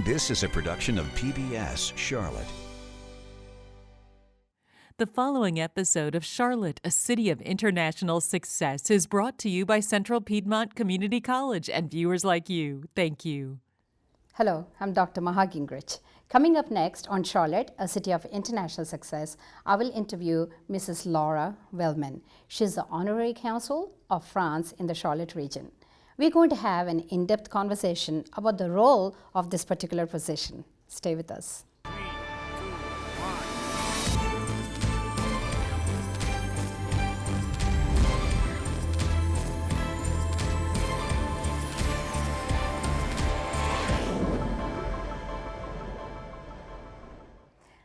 This is a production of PBS Charlotte. The following episode of Charlotte, a City of International Success, is brought to you by Central Piedmont Community College and viewers like you. Thank you. Hello, I'm Dr. Maha Gingrich. Coming up next on Charlotte, a City of International Success, I will interview Mrs. Laura Wellman. She's the Honorary Consul of France in the Charlotte region. We're going to have an in-depth conversation about the role of this particular position. Stay with us.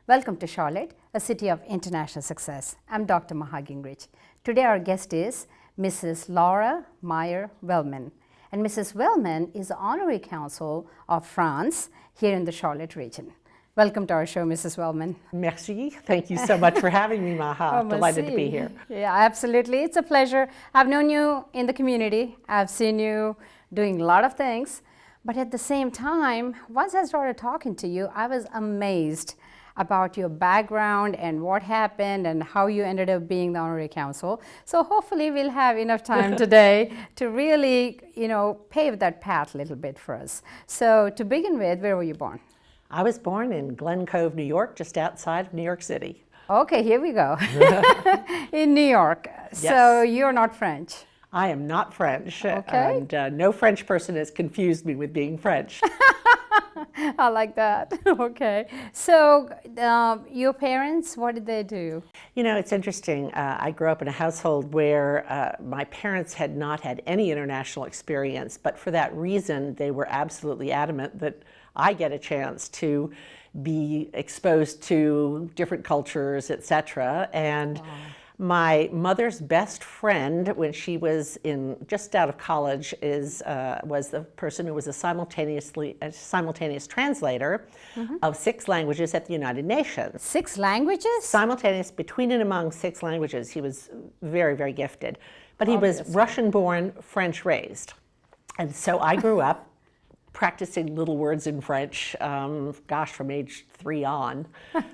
Welcome to Charlotte, a City of International Success. I'm Dr. Maha Gingrich. Today our guest is Mrs. Laura Meyer Wellman. And Mrs. Wellman is the Honorary Consul of France here in the Charlotte region. Welcome to our show, Mrs. Wellman. Merci. Thank you so much for having me, Maha. Oh, Delighted to merci. be here. Yeah, absolutely. It's a pleasure. I've known you in the community. I've seen you doing a lot of things. But at the same time, once I started talking to you, I was amazed about your background and what happened and how you ended up being the Honorary Consul. So hopefully we'll have enough time today to really, pave that path a little bit for us. So to begin with, where were you born? I was born in Glen Cove, New York, just outside of New York City. Okay, here we go. In New York. Yes. So you're not French. I am not French, Okay. and no French person has confused me with being French. I like that. Okay. So your parents, what did they do? You know, it's interesting. I grew up in a household where my parents had not had any international experience, but for that reason, they were absolutely adamant that I get a chance to be exposed to different cultures, etc. And my mother's best friend, when she was just out of college, was the person who was a simultaneous translator of 6 languages at the United Nations. 6 languages? Simultaneous between and among 6 languages. He was very, very gifted. But he was Obviously. Russian-born, French-raised. And so I grew up practicing little words in French, from age 3 on,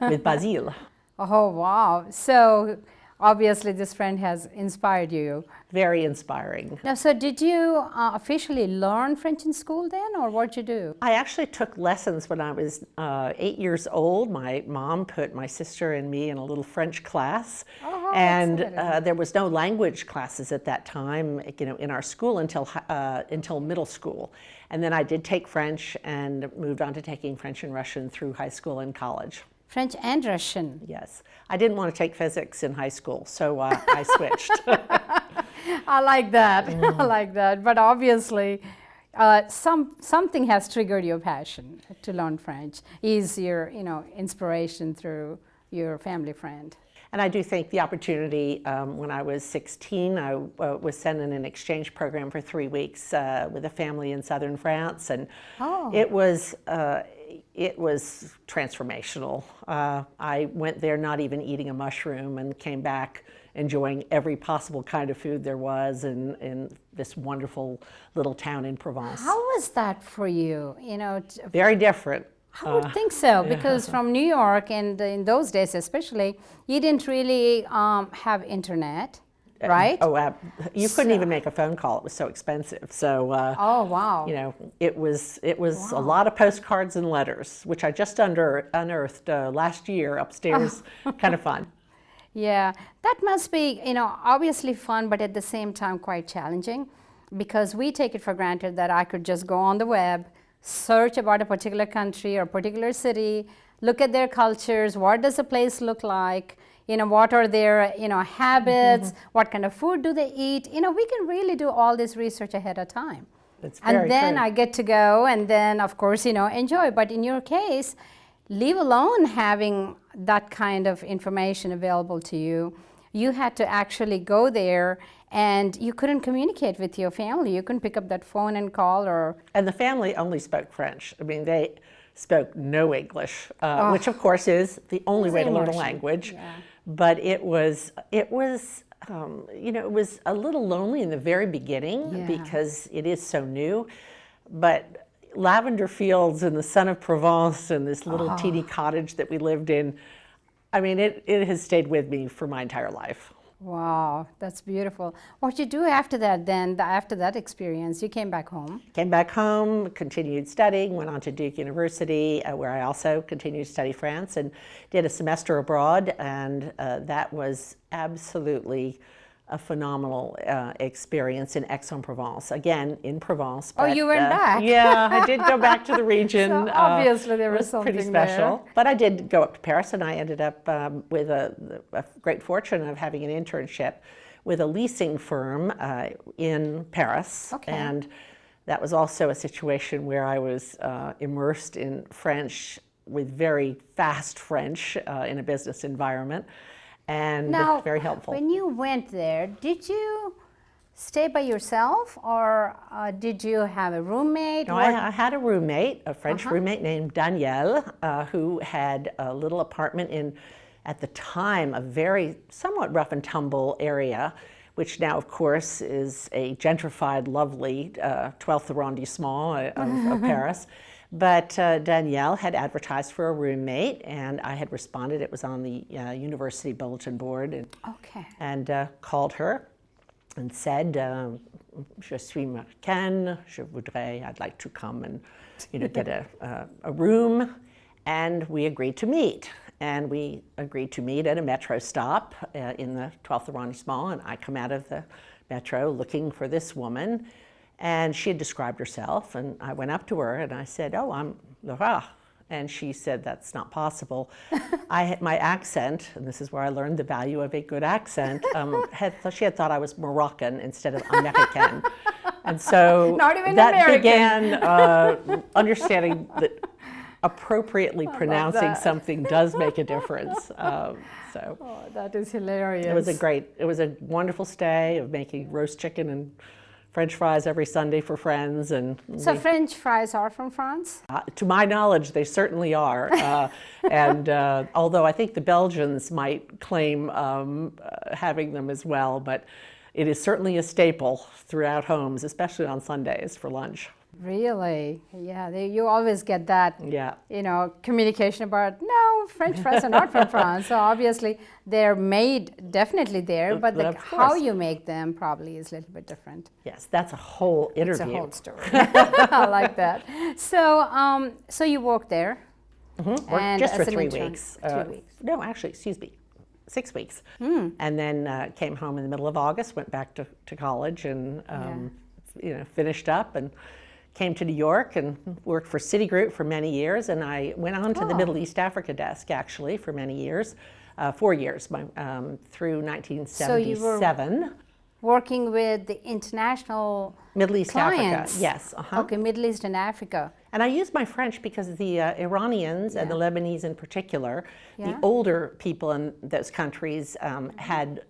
with Basile. Oh, wow. So obviously this friend has inspired you. Very inspiring. Now, so did you officially learn French in school then, or what did you do? I actually took lessons when I was 8 years old. My mom put my sister and me in a little French class. Oh, how and exciting. there was no language classes at that time, in our school until middle school. And then I did take French and moved on to taking French and Russian through high school and college. French and Russian. Yes. I didn't want to take physics in high school, so I switched. I like that. I like that. But obviously, something has triggered your passion to learn French. Is your, inspiration through your family friend? And I do think the opportunity, when I was 16, I was sent in an exchange program for 3 weeks with a family in southern France, and it was transformational. I went there not even eating a mushroom and came back enjoying every possible kind of food there was in this wonderful little town in Provence. How was that for you? Very different. I would think so, because from New York, and in those days especially, you didn't really have internet, right? You couldn't even make a phone call. It was so expensive. So, Oh, wow. it was a lot of postcards and letters, which I just unearthed last year upstairs. Kind of fun. Yeah, that must be, obviously fun, but at the same time quite challenging, because we take it for granted that I could just go on the web, search about a particular country or particular city, look at their cultures, what does a place look like, what are their, habits, what kind of food do they eat. We can really do all this research ahead of time. It's very And then true. I get to go and then, of course, enjoy. But in your case, leave alone having that kind of information available to you, you had to actually go there, and you couldn't communicate with your family. You couldn't pick up that phone and call, or... And the family only spoke French. I mean, they spoke no English, which of course is the only way to learn a language. Yeah. But it was it was a little lonely in the very beginning because it is so new. But lavender fields and the sun of Provence and this little teeny cottage that we lived in. I mean, it has stayed with me for my entire life. Wow, that's beautiful. What did you do after that then, after that experience? You came back home? Came back home, continued studying, went on to Duke University, where I also continued to study France, and did a semester abroad, and that was absolutely a phenomenal experience in Aix-en-Provence. Again, in Provence. Oh, you went back? Yeah, I did go back to the region. So obviously there was it something pretty special. there. But I did go up to Paris, and I ended up with a great fortune of having an internship with a leasing firm in Paris. Okay. And that was also a situation where I was immersed in French, with very fast French in a business environment. And Now, very helpful. When you went there, did you stay by yourself, or did you have a roommate? No, I had a roommate, a French roommate named Danielle, who had a little apartment in, at the time, a very somewhat rough and tumble area, which now, of course, is a gentrified, lovely 12th arrondissement of Paris. But Danielle had advertised for a roommate, and I had responded. It was on the university bulletin board, and called her and said, "Je suis Americaine. I'd like to come and, get a room." And we agreed to meet. And we agreed to meet at a metro stop in the 12th arrondissement. And I come out of the metro looking for this woman. And she had described herself, and I went up to her and I said, "Oh, I'm Laura." And she said, "That's not possible." My accent, and this is where I learned the value of a good accent, she had thought I was Moroccan instead of American. And so Not even that American. began understanding that appropriately pronouncing something does make a difference. Oh, that is hilarious. It was a wonderful stay of making roast chicken and French fries every Sunday for friends. So French fries are from France? To my knowledge, they certainly are. Although I think the Belgians might claim having them as well, but it is certainly a staple throughout homes, especially on Sundays for lunch. Really? Yeah, you always get that, Yeah. communication about, no, French fries are not from France. So obviously they're made definitely there, but how you make them probably is a little bit different. Yes, that's a whole interview. It's a whole story. I like that. So you worked there? Worked just for 3 intern, weeks. 2 weeks. No, actually, excuse me, 6 weeks. And then came home in the middle of August, went back to college and finished up and came to New York and worked for Citigroup for many years. And I went on to the Middle East Africa desk, actually, for many years, 4 years, through 1977. So you were working with the international Middle East clients. Africa, yes. Okay, Middle East and Africa. And I used my French because the Iranians and the Lebanese in particular, the Yeah. older people in those countries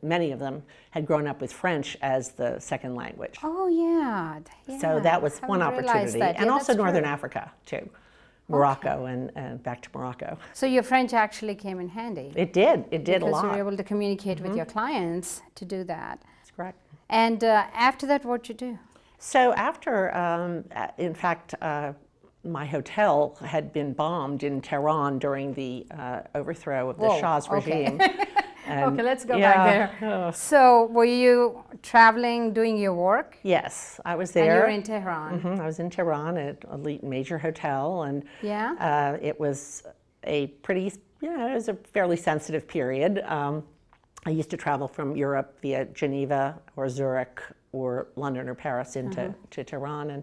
many of them had grown up with French as the second language. Oh, yeah. So that was one Haven't realized opportunity. that. And Yeah, also that's Northern true. Africa, too. Morocco and back to Morocco. So your French actually came in handy. It did a Because lot. you were able to communicate with your clients to do that. That's correct. And after that, what'd you do? So after, in fact, my hotel had been bombed in Tehran during the overthrow of the Whoa, Shah's okay. regime. Okay, let's go back there. So were you traveling, doing your work? Yes, I was And there. you were in Tehran. I was in Tehran at an elite major hotel, and Yeah? it was a pretty, it was a fairly sensitive period. I used to travel from Europe via Geneva or Zurich or London or Paris into to Tehran, and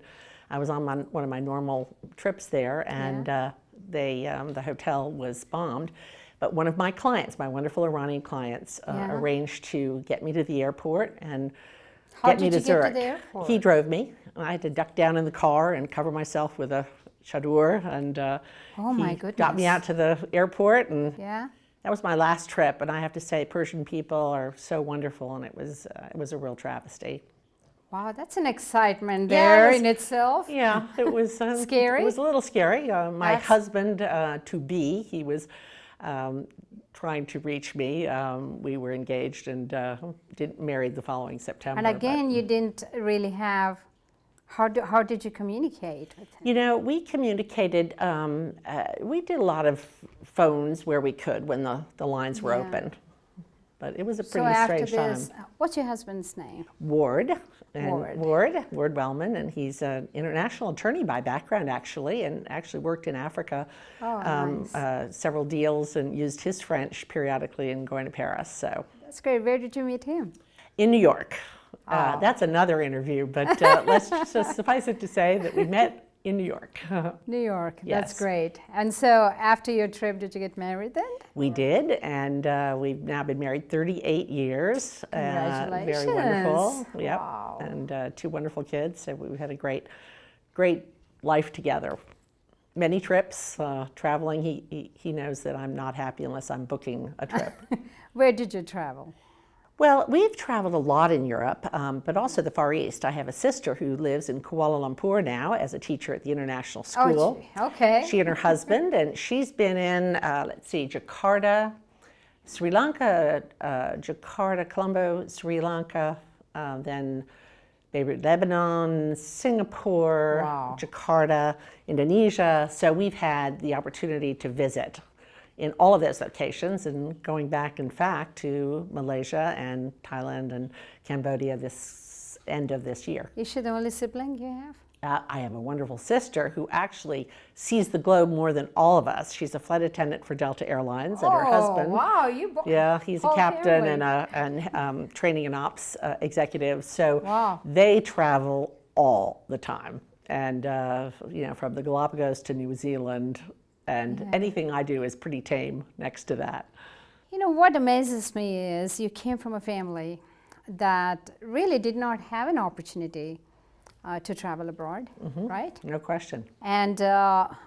I was on one of my normal trips there, and the hotel was bombed. But one of my clients, my wonderful Iranian clients, arranged to get me to the airport and get me to Zurich. Get to the airport? He drove me. I had to duck down in the car and cover myself with a chador, and Oh my he goodness. got me out to the airport, and Yeah? that was my last trip. And I have to say, Persian people are so wonderful, and it was a real travesty. Wow, that's an excitement Yeah, there it was- in itself. Yeah, it was Scary? It was a little scary. My Yes. husband to be, he was trying to reach me. We were engaged and married the following September. And again, you didn't really have How did you communicate with him? You know, we communicated, we did a lot of phones where we could when the lines were Yeah. open. But it was a So pretty after strange this, time. what's your husband's name? Ward. Ward. Ward Wellman, and he's an international attorney by background, actually, and actually worked in Africa, nice. several deals, and used his French periodically in going to Paris. So That's great. Where did you meet him? in New York. That's another interview, but let's just suffice it to say that we met in New York. New York. That's Yes. great. And so after your trip, did you get married then? We did, and we've now been married 38 years. Congratulations. Very wonderful. Yep. Wow. And 2 wonderful kids. So we've had a great life together. Many trips, traveling. He knows that I'm not happy unless I'm booking a trip. Where did you travel? Well, we've traveled a lot in Europe, but also the Far East. I have a sister who lives in Kuala Lumpur now as a teacher at the international school. Oh, gee. Okay. She and her husband, and she's been in, let's see, Jakarta, Sri Lanka, Jakarta, Colombo, Sri Lanka, then Beirut, Lebanon, Singapore, Wow. Jakarta, Indonesia. So we've had the opportunity to visit in all of those locations, and going back, in fact, to Malaysia and Thailand and Cambodia this end of this year. Is she the only sibling you have? I have a wonderful sister who actually sees the globe more than all of us. She's a flight attendant for Delta Airlines, and her husband. Wow, Yeah, he's a whole captain family. and training and ops executive. So Wow. they travel all the time, and you know, from the Galapagos to New Zealand, and anything I do is pretty tame next to that. You know, what amazes me is you came from a family that really did not have an opportunity to travel abroad, right? No question. And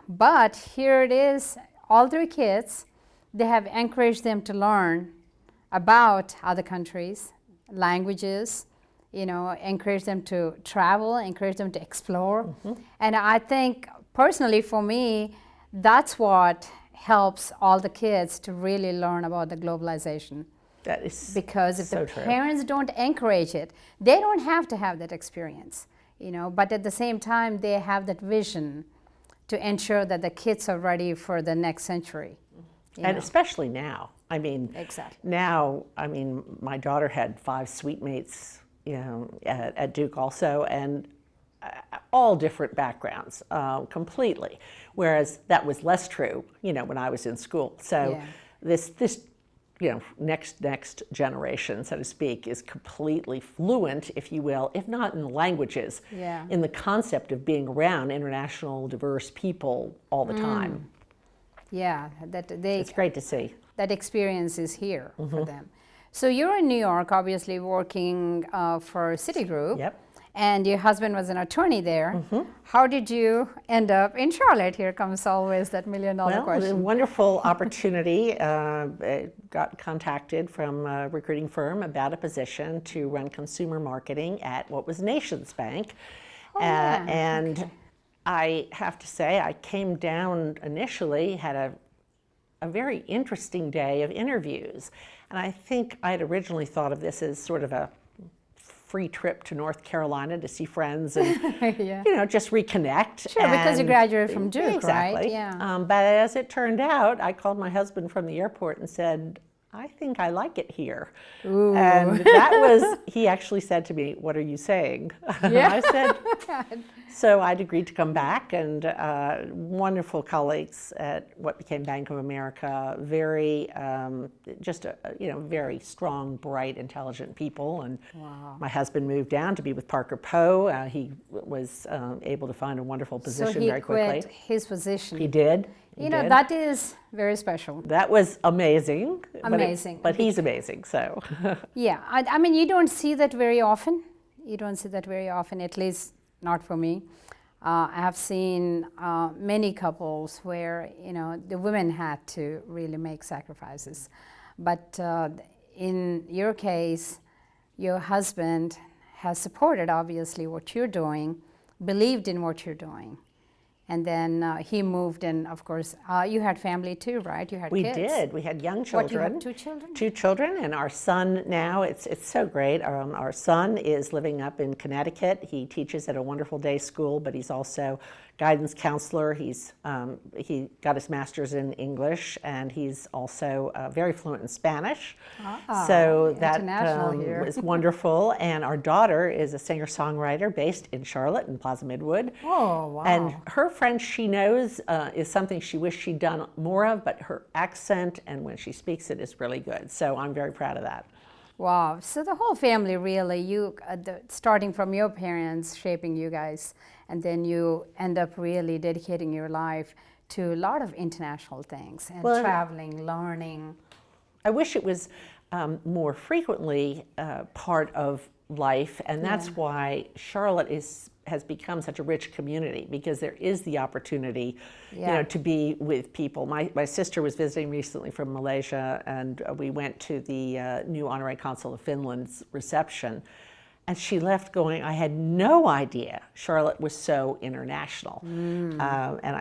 but here it is, all 3 kids, they have encouraged them to learn about other countries, languages, you know, encourage them to travel, encourage them to explore. And I think personally for me, that's what helps all the kids to really learn about the globalization. That is Because if so the true. parents don't encourage it, they don't have to have that experience, you know, but at the same time they have that vision to ensure that the kids are ready for the next century. you And know. especially now. I mean, Exactly. now, I mean, my daughter had 5 suite mates, you know, at Duke also, and all different backgrounds, completely. Whereas that was less true, you know, when I was in school. So Yeah. this, you know, next generation, so to speak, is completely fluent, if you will, if not in the languages, Yeah. in the concept of being around international, diverse people all the time. Yeah, that they It's great to see. that experience is here Mm-hmm. for them. So you're in New York, obviously working for Citigroup. Yep. And your husband was an attorney there. How did you end up in Charlotte? Here comes always that $1 million Well, a question. wonderful opportunity. Got contacted from a recruiting firm about a position to run consumer marketing at what was Nations Bank. yeah, And okay. I have to say, I came down initially, had a very interesting day of interviews. And I think I had originally thought of this as sort of a free trip to North Carolina to see friends and Yeah. you know, just reconnect. Sure, because you And- graduated from Duke, right? exactly. Yeah. But as it turned out, I called my husband from the airport and said, I think I like it here. Ooh. And that was, he actually said to me, what are you saying? Yeah. I said, so I'd agreed to come back, and wonderful colleagues at what became Bank of America, very, just, you know, very strong, bright, intelligent people. And Wow. my husband moved down to be with Parker Poe. He was able to find a wonderful position So he very quickly. quit his position. He did. He You know, did. that is very special. That was amazing. Amazing. But he's amazing, so. Yeah, I mean, you don't see that very often. You don't see that very often, at least not for me. I have seen many couples where, you know, the women had to really make sacrifices. But in your case, your husband has supported, obviously, what you're doing, believed in what you're doing. and then he moved, and of course, you had family too, right? You had We kids. did. We had young children. What, you have 2 children? 2 children, and our son now, it's so great. Our son is living up in Connecticut. He teaches at a wonderful day school, but he's also guidance counselor. He got his master's in English, and he's also very fluent in Spanish. So that is wonderful. And our daughter is a singer-songwriter based in Charlotte in Plaza Midwood. Oh, wow. And her French she knows is something she wished she'd done more of, but her accent and when she speaks it is really good. So I'm very proud of that. Wow. So the whole family really, starting from your parents shaping you guys, and then you end up really dedicating your life to a lot of international things and traveling, learning. I wish it was more frequently part of life, and that's why Charlotte has become such a rich community, because there is the opportunity, you know, to be with people. My sister was visiting recently from Malaysia, and we went to the new Honorary Consul of Finland's reception, and she left going, I had no idea Charlotte was so international. And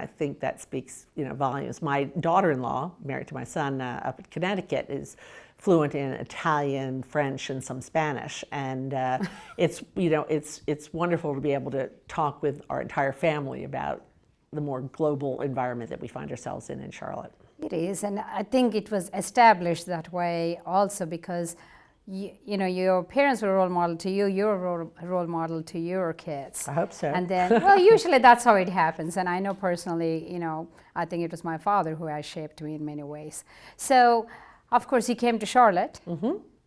I think that speaks, you know, volumes. My daughter-in-law, married to my son up in Connecticut, is fluent in Italian, French, and some Spanish, and it's, you know, it's wonderful to be able to talk with our entire family about the more global environment that we find ourselves in Charlotte. It is, and I think it was established that way also because you know, your parents were a role model to you, you're a role model to your kids. I hope so. And then, well, usually that's how it happens. And I know personally, you know, I think it was my father who has shaped me in many ways. So, of course, he came to Charlotte,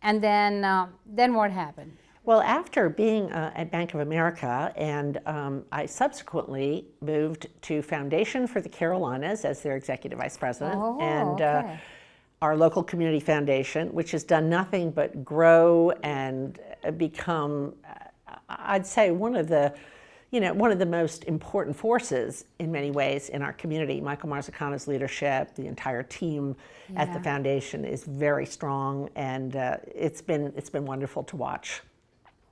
and then what happened? Well, after being at Bank of America, and I subsequently moved to Foundation for the Carolinas as their executive vice president, our local community foundation, which has done nothing but grow and become, I'd say, one of the most important forces in many ways in our community. Michael Marzicano's leadership, the entire team at the foundation is very strong, and it's been wonderful to watch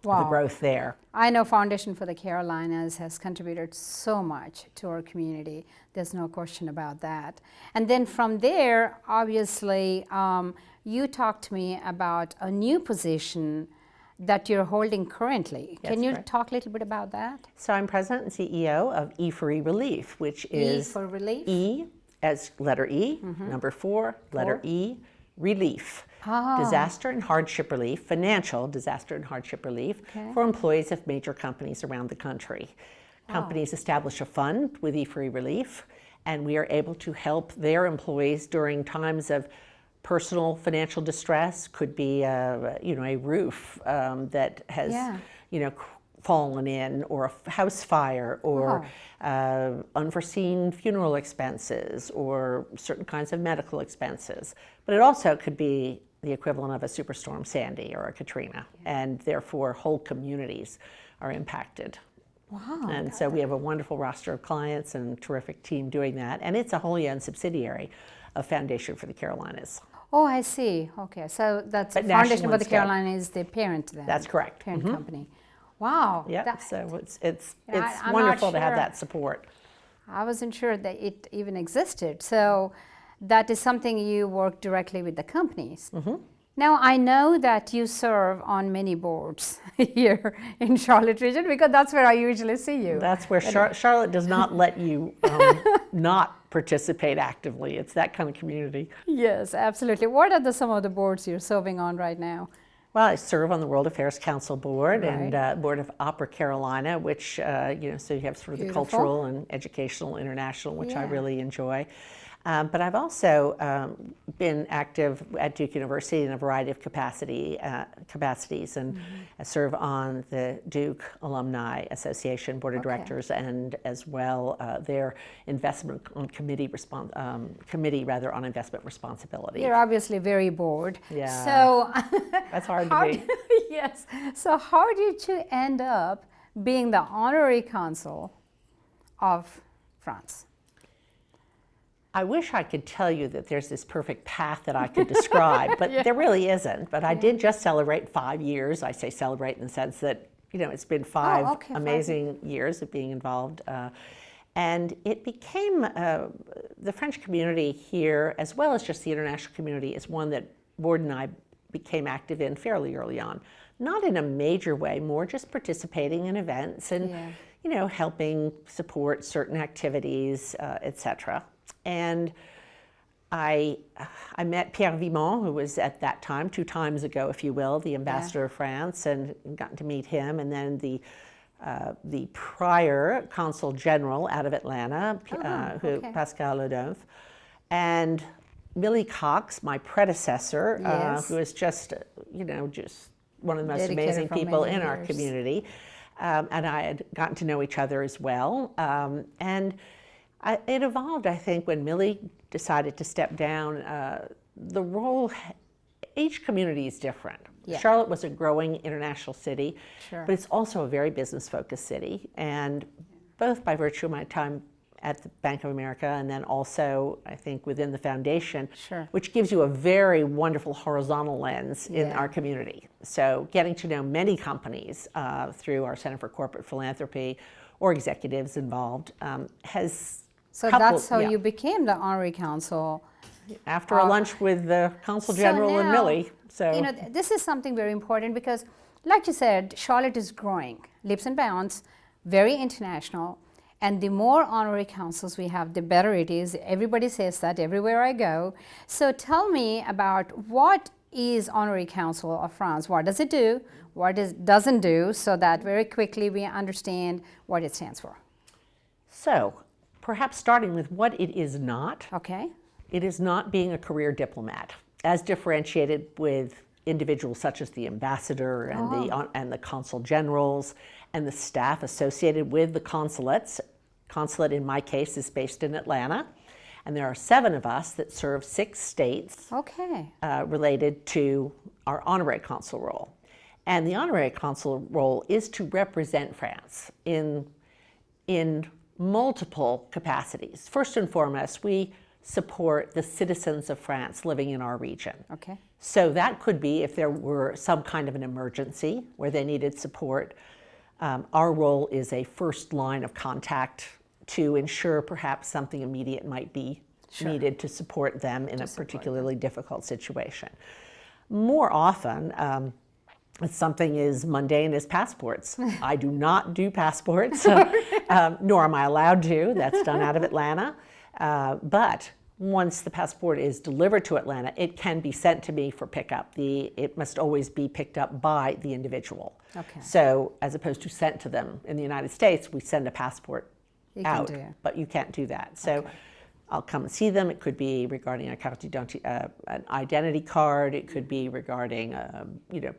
the growth there. I know Foundation for the Carolinas has contributed so much to our community. There's no question about that. And then from there, obviously, you talked to me about a new position that you're holding currently. Can you talk a little bit about that? So I'm president and CEO of E for E Relief, which is E for Relief? E as letter E, number 4, letter E, relief. Disaster and hardship relief, financial disaster and hardship relief for employees of major companies around the country. Companies establish a fund with E for E Relief, and we are able to help their employees during times of personal financial distress. Could be a roof that has fallen in, or a house fire, or unforeseen funeral expenses, or certain kinds of medical expenses. But it also could be the equivalent of a superstorm Sandy or a Katrina, and therefore whole communities are impacted. Wow. And so we have a wonderful roster of clients and a terrific team doing that, and it's a wholly owned subsidiary of Foundation for the Carolinas. Oh, I see. Okay, so that's Foundation for the Carolinas is the parent then. That's correct. Parent company. Wow. Yeah. So it's wonderful to have that support. I wasn't sure that it even existed. So that is something you work directly with the companies. Now, I know that you serve on many boards here in Charlotte region, because that's where I usually see you. That's where Charlotte does not let you not participate actively. It's that kind of community. Yes, absolutely. What are some of the boards you're serving on right now? Well, I serve on the World Affairs Council board and board of Opera Carolina, which, so you have sort of the cultural and educational international, which I really enjoy. But I've also been active at Duke University in a variety of capacities, and I serve on the Duke Alumni Association Board of Directors, and as well their investment on committee on investment responsibility. You're obviously very bored. Yeah. So that's hard to be. Yes. So how did you end up being the Honorary Consul of France? I wish I could tell you that there's this perfect path that I could describe, but there really isn't. But I did just celebrate 5 years. I say celebrate in the sense that, it's been 5 amazing years of being involved. And it became, the French community here, as well as just the international community, is one that Ward and I became active in fairly early on. Not in a major way, more just participating in events and helping support certain activities, etc. And I met Pierre Vimont, who was at that time, 2 times ago, if you will, the ambassador of France, and gotten to meet him. And then the prior consul general out of Atlanta, Pascal Ledonf, and Millie Cox, my predecessor, who is just one of the most amazing people in our community. And I had gotten to know each other as well. And it evolved, I think, when Millie decided to step down. The role, each community is different. Yeah. Charlotte was a growing international city, but it's also a very business-focused city. And both by virtue of my time at the Bank of America and then also, I think, within the foundation, which gives you a very wonderful horizontal lens in our community. So getting to know many companies through our Center for Corporate Philanthropy or executives involved has that's how you became the Honorary Consul. After a lunch with the Consul General and Millie. So this is something very important because, like you said, Charlotte is growing, leaps and bounds, very international. And the more honorary consuls we have, the better it is. Everybody says that everywhere I go. So tell me about what is Honorary Consul of France? What does it do? What it doesn't do, so that very quickly we understand what it stands for. So perhaps starting with what it is not. Okay. It is not being a career diplomat, as differentiated with individuals such as the ambassador and the consul generals and the staff associated with the consulates. Consulate, in my case, is based in Atlanta, and there are 7 of us that serve 6 states related to our honorary consul role. And the honorary consul role is to represent France in multiple capacities. First and foremost, we support the citizens of France living in our region. Okay. So that could be if there were some kind of an emergency where they needed support. Our role is a first line of contact to ensure perhaps something immediate might be needed to support them in a particularly difficult situation. More often, something as mundane as passports. I do not do passports, nor am I allowed to. That's done out of Atlanta. But once the passport is delivered to Atlanta, it can be sent to me for pickup. It must always be picked up by the individual. Okay. So as opposed to sent to them in the United States, we send a passport out, but you can't do that. So I'll come and see them. It could be regarding a carte d'identité, an identity card. It could be regarding,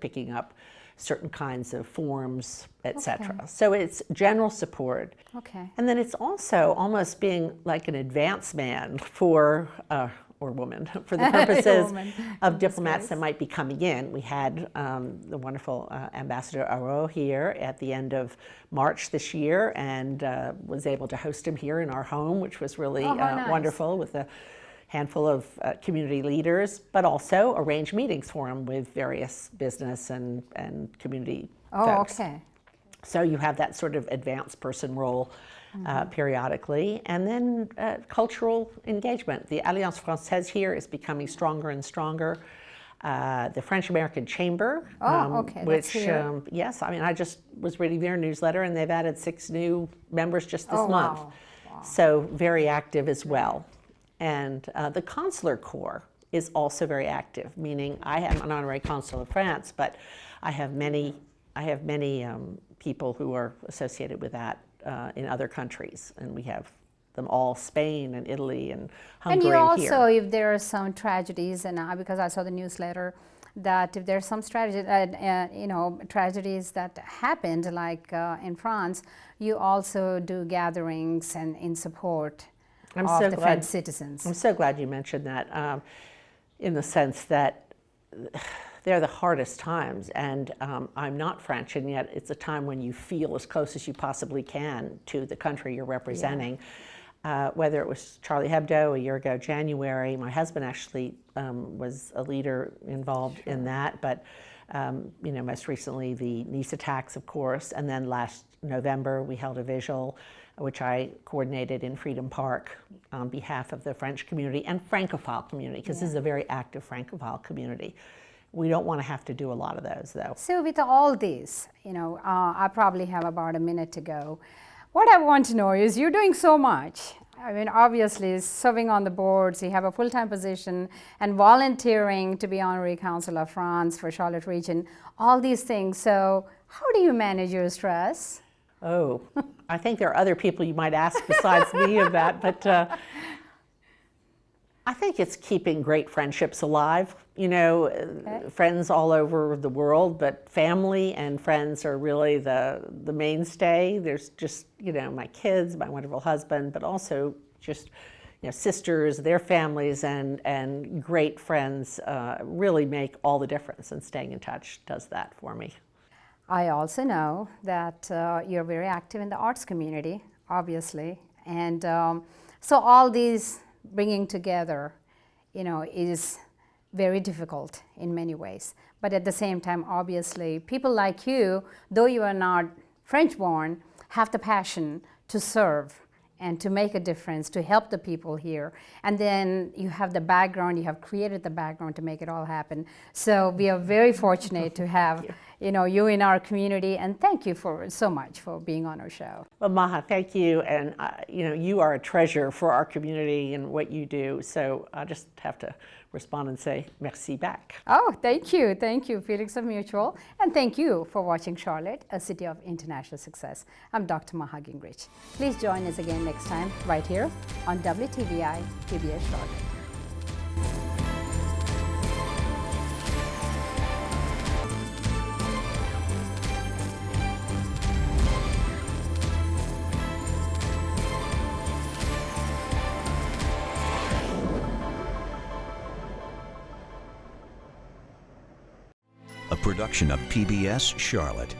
picking up certain kinds of forms, etc. So it's general support. Okay. And then it's also almost being like an advance man for, or woman, for the purposes of diplomats that might be coming in. We had the wonderful Ambassador Auro here at the end of March this year, and was able to host him here in our home, which was really wonderful, with a handful of community leaders, but also arrange meetings for him with various business and community folks. So you have that sort of advanced person role periodically. And then cultural engagement. The Alliance Française here is becoming stronger and stronger. The French-American Chamber, which, yes, I mean, I just was reading their newsletter, and they've added 6 new members just this month. Wow. So very active as well. And the Consular Corps is also very active, meaning I am an honorary consul of France, but I have many people who are associated with that in other countries, and we have them all: Spain and Italy and Hungary. And you also, if there are some tragedies, and because I saw the newsletter, that if there's some tragedies that happened, like in France, you also do gatherings and in support of the French citizens. I'm so glad you mentioned that, in the sense that they're the hardest times, and I'm not French, and yet it's a time when you feel as close as you possibly can to the country you're representing. Whether it was Charlie Hebdo a year ago, January, my husband actually was a leader involved in that, but most recently the Nice attacks, of course, and then last November we held a vigil which I coordinated in Freedom Park on behalf of the French community and Francophile community, because this is a very active Francophile community. We don't want to have to do a lot of those, though. So with all these, I probably have about a minute to go. What I want to know is, you're doing so much. I mean, obviously, serving on the boards, you have a full-time position, and volunteering to be Honorary Consul of France for Charlotte region, all these things. So how do you manage your stress? Oh, I think there are other people you might ask besides me of that, but I think it's keeping great friendships alive. Friends all over the world, but family and friends are really the mainstay. There's just, my kids, my wonderful husband, but also just, sisters, their families, and great friends really make all the difference, and staying in touch does that for me. I also know that you're very active in the arts community, obviously, and so all these bringing together, is very difficult in many ways. But at the same time, obviously, people like you, though you are not French-born, have the passion to serve and to make a difference, to help the people here. And then you have the background, you have created the background to make it all happen. So we are very fortunate to have you in our community, and thank you so much for being on our show. Well, Maha, thank you, and you are a treasure for our community and what you do. So I just have to respond and say merci back. Oh, thank you, feelings of mutual, and thank you for watching Charlotte, a city of international success. I'm Dr. Maha Gingrich. Please join us again next time, right here on WTVI PBS Charlotte. A production of PBS Charlotte.